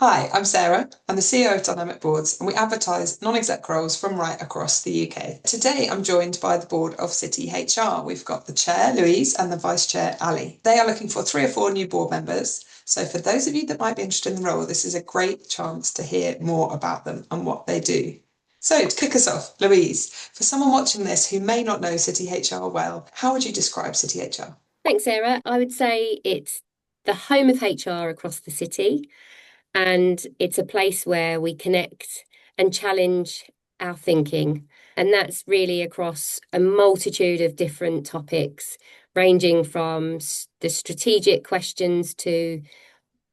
Hi, I'm Sarah. I'm the CEO of Dynamic Boards, and we advertise non-exec roles from right across the UK. Today, I'm joined by the board of City HR. We've got the chair, Louise, and the vice chair, Ali. They are looking for 3 or 4 new board members. So for those of you that might be interested in the role, this is a great chance to hear more about them and what they do. So to kick us off, Louise, for someone watching this who may not know City HR well, how would you describe City HR? Thanks, Sarah. I would say it's the home of HR across the city, and it's a place where we connect and challenge our thinking. And that's really across a multitude of different topics, ranging from the strategic questions to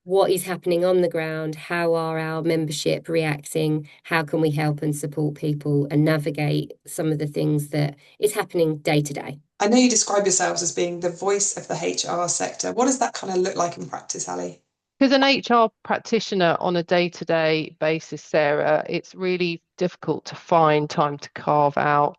what is happening on the ground, how are our membership reacting, how can we help and support people and navigate some of the things that is happening day to day. I know you describe yourselves as being the voice of the HR sector. What does that kind of look like in practice, Ali? Because an HR practitioner on a day-to-day basis, Sarah, it's really difficult to find time to carve out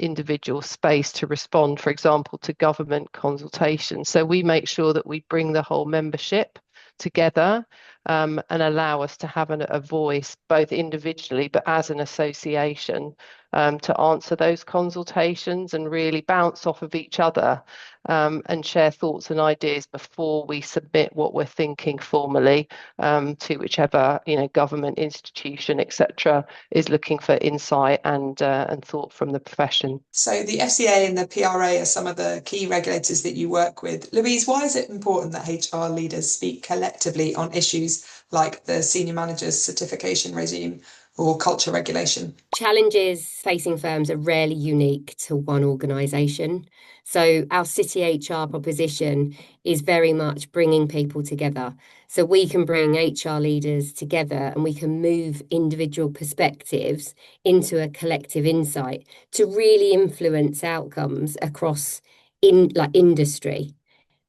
individual space to respond, for example, to government consultations. So we make sure that we bring the whole membership together and allow us to have a voice both individually but as an association to answer those consultations and really bounce off of each other and share thoughts and ideas before we submit what we're thinking formally to whichever government institution, etc., is looking for insight and thought from the profession. So the FCA and the PRA are some of the key regulators that you work with. Louise, why is it important that HR leaders speak collectively on issues like the senior manager's certification regime or culture regulation? Challenges facing firms are rarely unique to one organisation. So, our City HR proposition is very much bringing people together. So, we can bring HR leaders together and we can move individual perspectives into a collective insight to really influence outcomes across industry.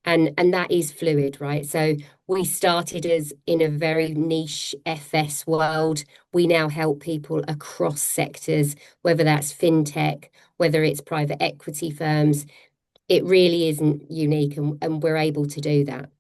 And that is fluid, right? So we started as in a very niche FS world. We now help people across sectors, whether that's fintech, whether it's private equity firms. It really isn't unique, and we're able to do that.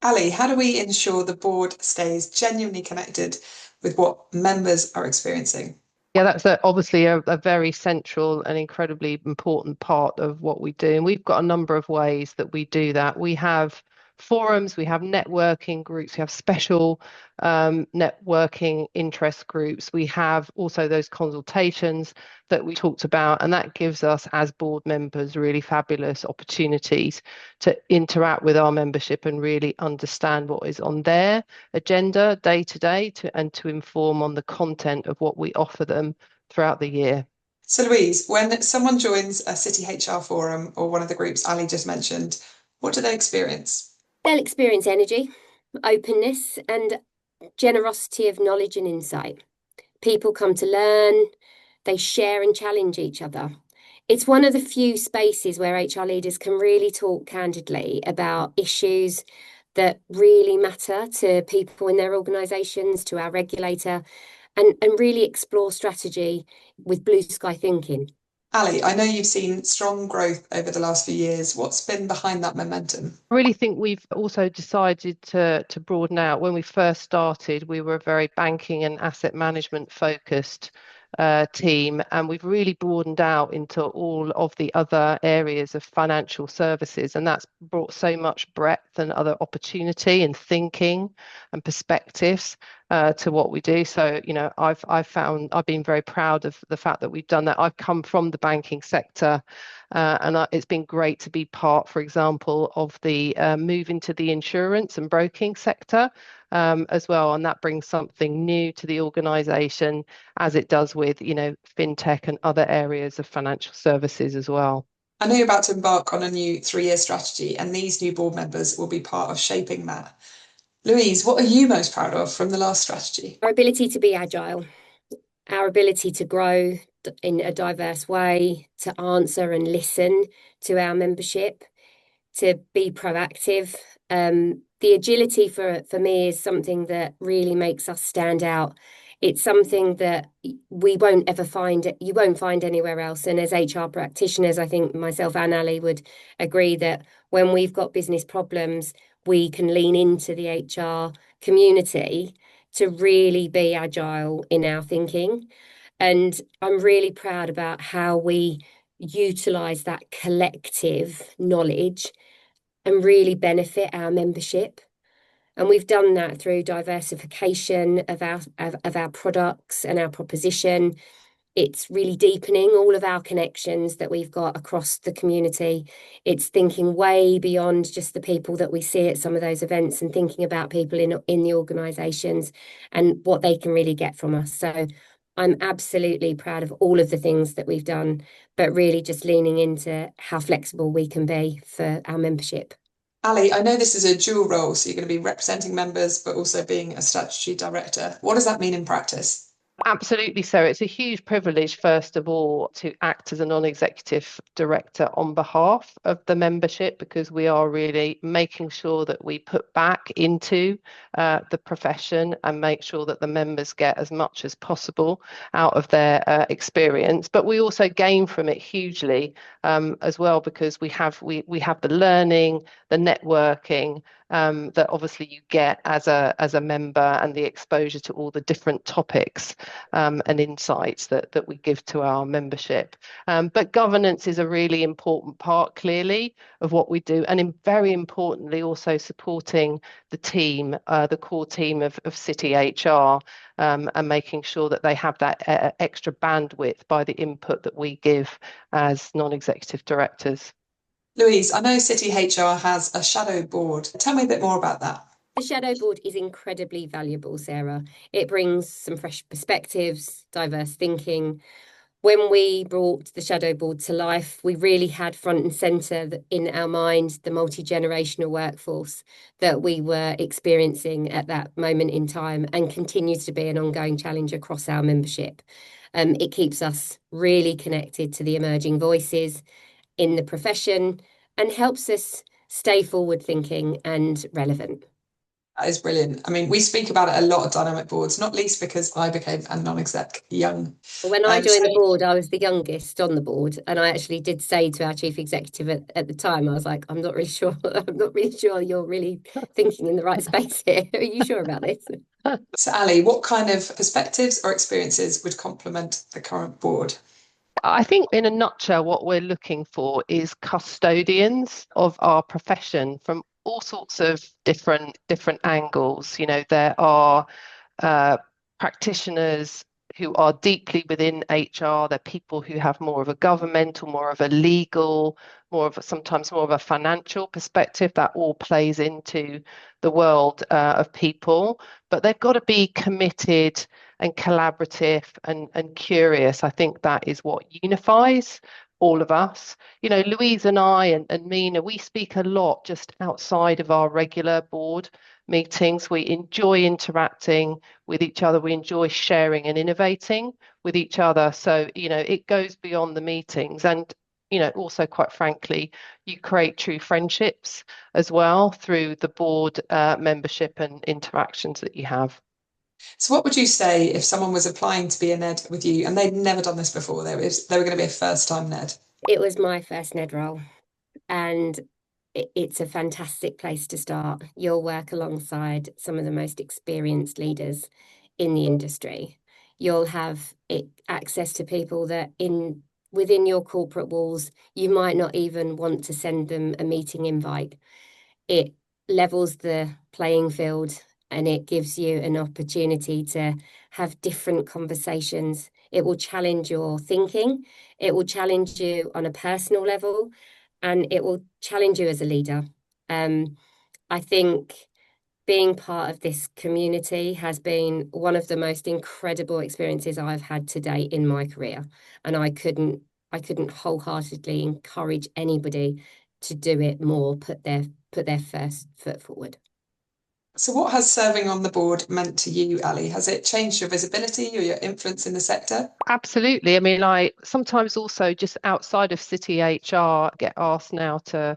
Ali, how do we ensure the board stays genuinely connected with what members are experiencing? Yeah, that's obviously a very central and incredibly important part of what we do. And we've got a number of ways that we do that. We have forums, we have networking groups, we have special networking interest groups. We have also those consultations that we talked about, and that gives us as board members really fabulous opportunities to interact with our membership and really understand what is on their agenda day to day and to inform on the content of what we offer them throughout the year. So Louise, when someone joins a City HR forum or one of the groups Ali just mentioned, what do they experience? They'll experience energy, openness, and generosity of knowledge and insight. People come to learn, they share and challenge each other. It's one of the few spaces where HR leaders can really talk candidly about issues that really matter to people in their organisations, to our regulator, and really explore strategy with blue sky thinking. Ali, I know you've seen strong growth over the last few years. What's been behind that momentum? I really think we've also decided to broaden out. When we first started, we were a very banking and asset management focused team, and we've really broadened out into all of the other areas of financial services, and that's brought so much breadth and other opportunity and thinking and perspectives to what we do. So, I've been very proud of the fact that we've done that. I've come from the banking sector. It's been great to be part, for example, of the move into the insurance and broking sector as well. And that brings something new to the organisation, as it does with, fintech and other areas of financial services as well. I know you're about to embark on a new 3-year strategy, and these new board members will be part of shaping that. Louise, what are you most proud of from the last strategy? Our ability to be agile, our ability to grow in a diverse way, to answer and listen to our membership, to be proactive. The agility for me is something that really makes us stand out. It's something that we won't ever find, you won't find anywhere else. And as HR practitioners, I think myself and Ali would agree that when we've got business problems, we can lean into the HR community to really be agile in our thinking. And I'm really proud about how we utilize that collective knowledge and really benefit our membership. And we've done that through diversification of our products and our proposition. It's really deepening all of our connections that we've got across the community. It's thinking way beyond just the people that we see at some of those events and thinking about people in the organisations and what they can really get from us. So I'm absolutely proud of all of the things that we've done, but really just leaning into how flexible we can be for our membership. Ali, I know this is a dual role, so you're going to be representing members, but also being a statutory director. What does that mean in practice? Absolutely. So it's a huge privilege, first of all, to act as a non-executive director on behalf of the membership, because we are really making sure that we put back into the profession and make sure that the members get as much as possible out of their experience. But we also gain from it hugely as well, because we have the learning, the networking, that obviously you get as a member, and the exposure to all the different topics and insights that we give to our membership. But governance is a really important part, clearly, of what we do, and very importantly also supporting the team, the core team of City HR, and making sure that they have that extra bandwidth by the input that we give as non-executive directors. Louise, I know City HR has a shadow board. Tell me a bit more about that. The shadow board is incredibly valuable, Sarah. It brings some fresh perspectives, diverse thinking. When we brought the shadow board to life, we really had front and centre in our mind the multi-generational workforce that we were experiencing at that moment in time, and continues to be an ongoing challenge across our membership. It keeps us really connected to the emerging voices in the profession and helps us stay forward thinking and relevant. That is brilliant. I mean, we speak about it a lot at Dynamic Boards, not least because I became a non-exec young. When I joined the board, I was the youngest on the board, and I actually did say to our chief executive at the time, I was like, I'm not really sure you're really thinking in the right space here. Are you sure about this? So Ali, what kind of perspectives or experiences would complement the current board? I think in a nutshell, what we're looking for is custodians of our profession from all sorts of different angles. You know, there are practitioners who are deeply within HR. They're people who have more of a governmental, more of a legal, sometimes more of a financial perspective. That all plays into the world of people, but they've got to be committed and collaborative and curious. I think that is what unifies all of us. You know, Louise and I and Mina, we speak a lot just outside of our regular board meetings. We enjoy interacting with each other. We enjoy sharing and innovating with each other. So, you know, it goes beyond the meetings. And, you know, also, quite frankly, you create true friendships as well through the board membership and interactions that you have. So what would you say if someone was applying to be a NED with you and they'd never done this before? They were going to be a first-time NED. It was my first NED role, and it's a fantastic place to start. You'll work alongside some of the most experienced leaders in the industry. You'll have access to people that within your corporate walls, you might not even want to send them a meeting invite. It levels the playing field, and it gives you an opportunity to have different conversations. It will challenge your thinking. It will challenge you on a personal level, and it will challenge you as a leader. I think being part of this community has been one of the most incredible experiences I've had to date in my career, and I couldn't wholeheartedly encourage anybody to do it more, put their first foot forward. So what has serving on the board meant to you, Ali? Has it changed your visibility or your influence in the sector? Absolutely. I mean, I sometimes also just outside of City HR get asked now to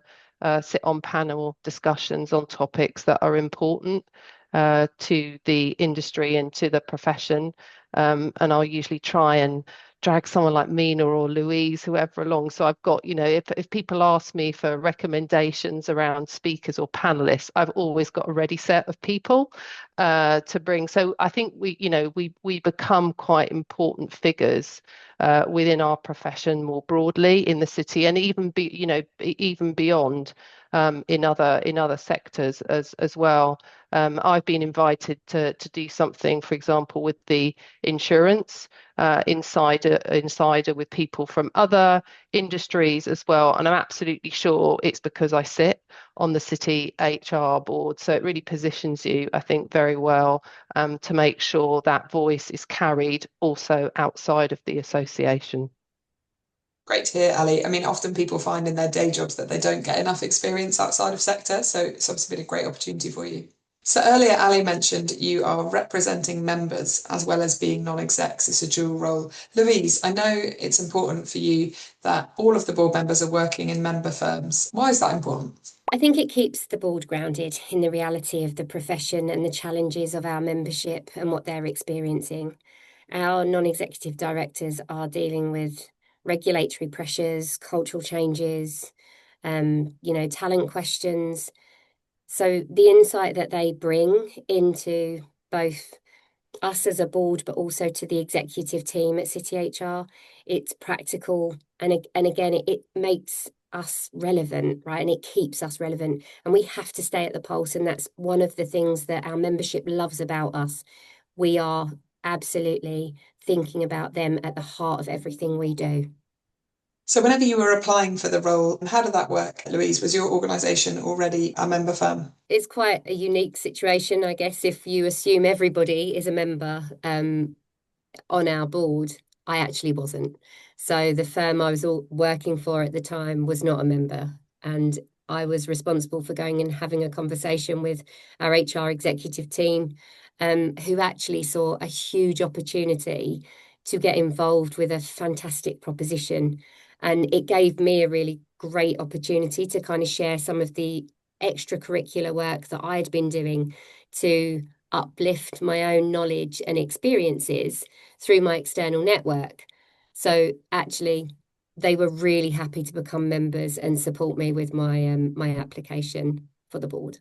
sit on panel discussions on topics that are important to the industry and to the profession. And I'll usually try and drag someone like Mina or Louise, whoever along. So I've got, you know, if people ask me for recommendations around speakers or panelists, I've always got a ready set of people to bring. So I think we become quite important figures within our profession more broadly in the city, and even beyond, in other sectors as well. I've been invited to do something, for example, with the insurance insider with people from other industries as well, and I'm absolutely sure it's because I sit on the city HR board. So it really positions you, I think, very well to make sure that voice is carried also outside of the association. Great to hear, Ali. I mean, often people find in their day jobs that they don't get enough experience outside of sector, so it's obviously been a great opportunity for you. So earlier, Ali mentioned you are representing members as well as being non-execs. It's a dual role. Louise, I know it's important for you that all of the board members are working in member firms. Why is that important? I think it keeps the board grounded in the reality of the profession and the challenges of our membership and what they're experiencing. Our non-executive directors are dealing with regulatory pressures, cultural changes, talent questions. So the insight that they bring into both us as a board, but also to the executive team at City HR, it's practical, and again, it makes us relevant, right? And it keeps us relevant, and we have to stay at the pulse, and that's one of the things that our membership loves about us. We are absolutely thinking about them at the heart of everything we do. So whenever you were applying for the role, how did that work, Louise? Was your organisation already a member firm? It's quite a unique situation, I guess, if you assume everybody is a member on our board. I actually wasn't. So the firm I was working for at the time was not a member, and I was responsible for going and having a conversation with our HR executive team, who actually saw a huge opportunity to get involved with a fantastic proposition. And it gave me a really great opportunity to kind of share some of the extracurricular work that I'd been doing to uplift my own knowledge and experiences through my external network. So actually, they were really happy to become members and support me with my application for the board.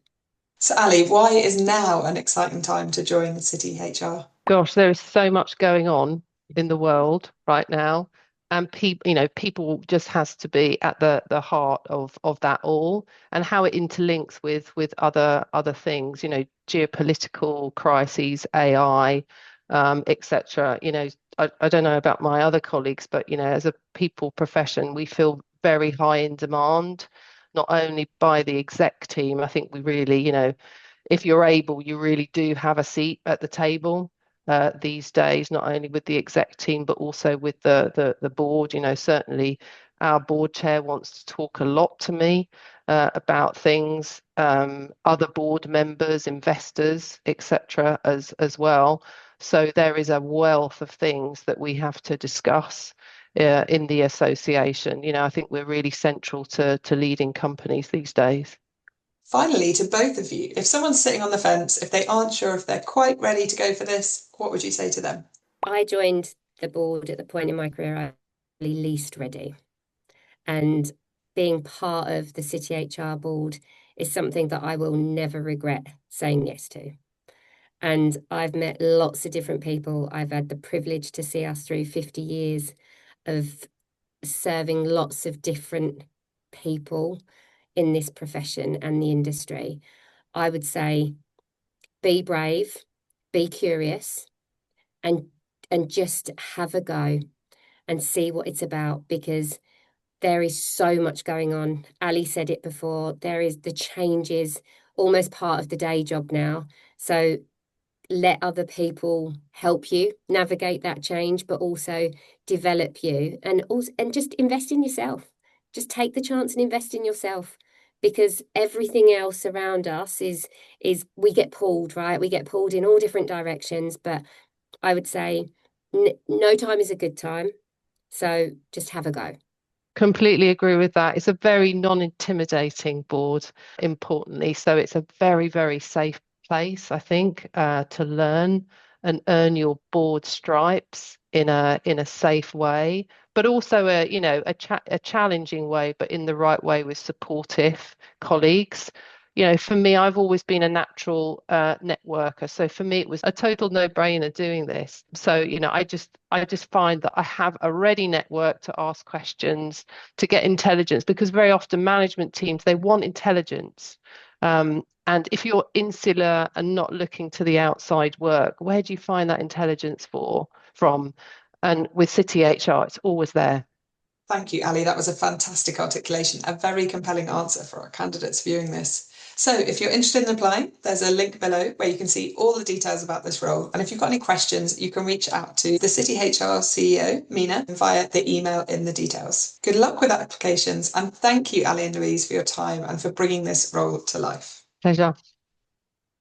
So Ali, why is now an exciting time to join City HR? Gosh, there is so much going on in the world right now, and people just has to be at the heart of that all, and how it interlinks with other things, geopolitical crises, AI, etc. I don't know about my other colleagues, but as a people profession, we feel very high in demand, not only by the exec team. I think we really, if you're able, you really do have a seat at the table these days, not only with the exec team, but also with the board. Certainly our board chair wants to talk a lot to me about things, other board members, investors, etc. as well. So there is a wealth of things that we have to discuss in the association. I think we're really central to leading companies these days. Finally, to both of you, if someone's sitting on the fence, if they aren't sure if they're quite ready to go for this, what would you say to them? I joined the board at the point in my career I was least ready. And being part of the City HR board is something that I will never regret saying yes to. And I've met lots of different people. I've had the privilege to see us through 50 years of serving lots of different people in this profession and the industry. I would say be brave, be curious, and just have a go and see what it's about, because there is so much going on. Ali said it before, the change is almost part of the day job now. So let other people help you navigate that change, but also develop you, and just invest in yourself. Just take the chance and invest in yourself, because everything else around us is we get pulled, right? We get pulled in all different directions, but I would say no time is a good time. So just have a go. Completely agree with that. It's a very non-intimidating board, importantly. So it's a very, very safe place, I think, to learn and earn your board stripes in a safe way, but also a challenging way, but in the right way, with supportive colleagues For me, I've always been a natural networker. So for me, it was a total no-brainer doing this. So, I just find that I have a ready network to ask questions, to get intelligence, because very often management teams, they want intelligence. And if you're insular and not looking to the outside work, where do you find that intelligence from? And with City HR, it's always there. Thank you, Ali. That was a fantastic articulation, a very compelling answer for our candidates viewing this. So if you're interested in applying, there's a link below where you can see all the details about this role. And if you've got any questions, you can reach out to the City HR CEO, Mina, via the email in the details. Good luck with applications, and thank you, Ali and Louise, for your time and for bringing this role to life. Pleasure.